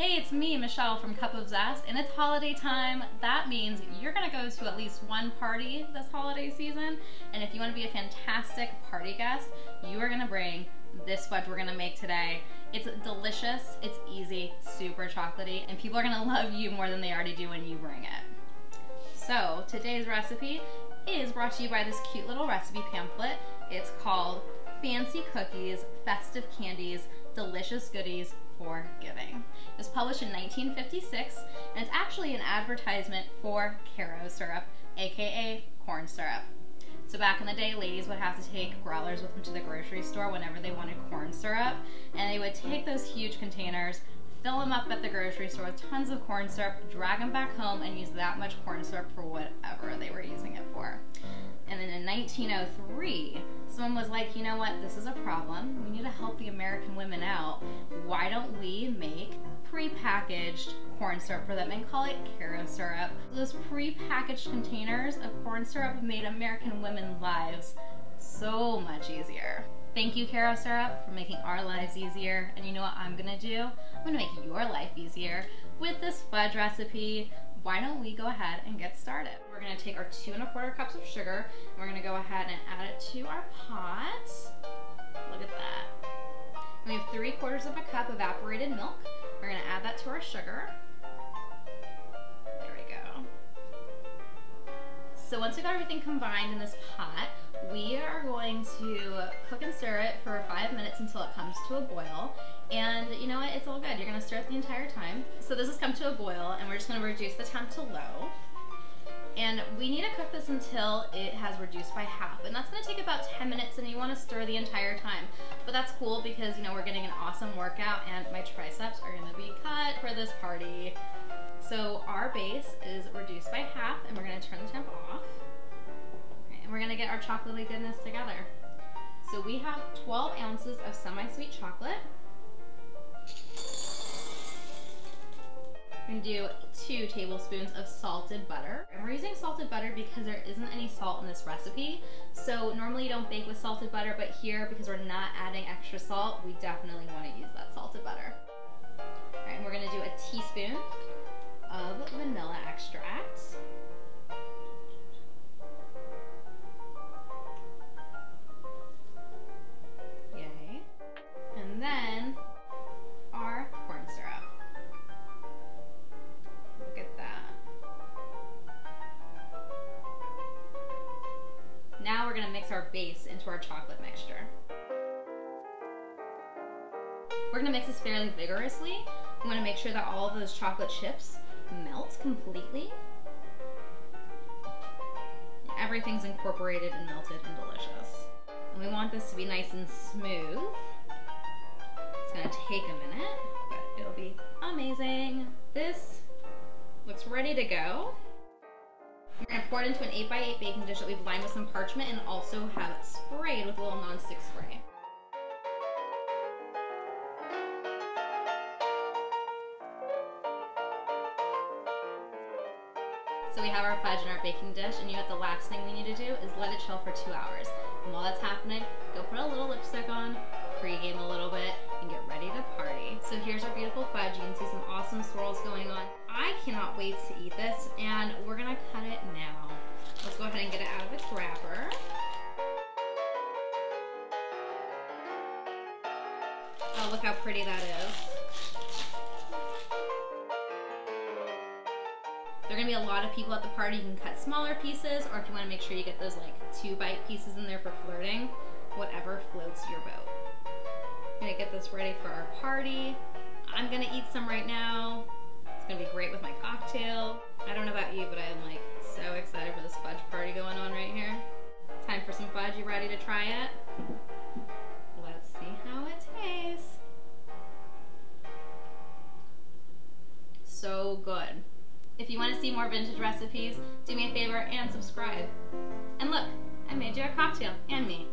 Hey, it's me, Michelle from Cup of Zest, and it's holiday time. That means you're gonna go to at least one party this holiday season, and if you wanna be a fantastic party guest, you are gonna bring this fudge we're gonna make today. It's delicious, it's easy, super chocolatey, and people are gonna love you more than they already do when you bring it. So, today's recipe is brought to you by this cute little recipe pamphlet. It's called Fancy Cookies, Festive Candies, Delicious Goodies for Giving. It was published in 1956, and it's actually an advertisement for Karo syrup, aka corn syrup. So back in the day, ladies would have to take growlers with them to the grocery store whenever they wanted corn syrup, and they would take those huge containers, fill them up at the grocery store with tons of corn syrup, drag them back home, and use that much corn syrup for whatever they were using it for. And then in 1903, someone was like, you know what, this is a problem. We need to help the American women out. Why don't we make pre-packaged corn syrup for them and call it Karo syrup? Those pre-packaged containers of corn syrup made American women's lives so much easier. Thank you, Karo syrup, for making our lives easier. And you know what I'm gonna do? I'm gonna make your life easier with this fudge recipe. Why don't we go ahead and get started? We're gonna take our 2 1/4 cups of sugar, and we're gonna go ahead and add it to our pot. Look at that. And we have 3/4 of a cup evaporated milk. We're gonna add that to our sugar. There we go. So once we got everything combined in this pot, we are going to cook and stir it for 5 minutes until it comes to a boil. And you know what, it's all good. You're gonna stir it the entire time. So this has come to a boil, and we're just gonna reduce the temp to low. And we need to cook this until it has reduced by half. And that's gonna take about 10 minutes, and you wanna stir the entire time. But that's cool because, you know, we're getting an awesome workout, and my triceps are gonna be cut for this party. So our base is reduced by half, and we're gonna turn the temp off. And we're gonna get our chocolatey goodness together. So we have 12 ounces of semi-sweet chocolate. We're gonna do 2 tablespoons of salted butter. And we're using salted butter because there isn't any salt in this recipe. So normally you don't bake with salted butter, but here, because we're not adding extra salt, we definitely wanna use that salted butter. All right, and we're gonna do a teaspoon of vanilla extract. And then our corn syrup. Look at that. Now we're gonna mix our base into our chocolate mixture. We're gonna mix this fairly vigorously. We wanna make sure that all of those chocolate chips melt completely. Everything's incorporated and melted and delicious. And we want this to be nice and smooth. It's gonna take a minute, but it'll be amazing. This looks ready to go. We're gonna pour it into an 8x8 baking dish that we've lined with some parchment and also have it sprayed with a little non-stick spray. So we have our fudge in our baking dish, and you know what the last thing we need to do is let it chill for 2 hours. And while that's happening, go put a little lipstick on, pregame a little bit, and get ready to party. So here's our beautiful fudge. You can see some awesome swirls going on. I cannot wait to eat this, and we're gonna cut it now. Let's go ahead and get it out of its wrapper. Oh, look how pretty that is. There are gonna be a lot of people at the party. You can cut smaller pieces, or if you wanna make sure you get those like 2-bite pieces in there for flirting, whatever floats your boat. I'm gonna get this ready for our party. I'm gonna eat some right now. It's gonna be great with my cocktail. I don't know about you, but I am like so excited for this fudge party going on right here. Time for some fudge. You ready to try it? Let's see how it tastes. So good. If you want to see more vintage recipes, do me a favor and subscribe. And look, I made you a cocktail, and me.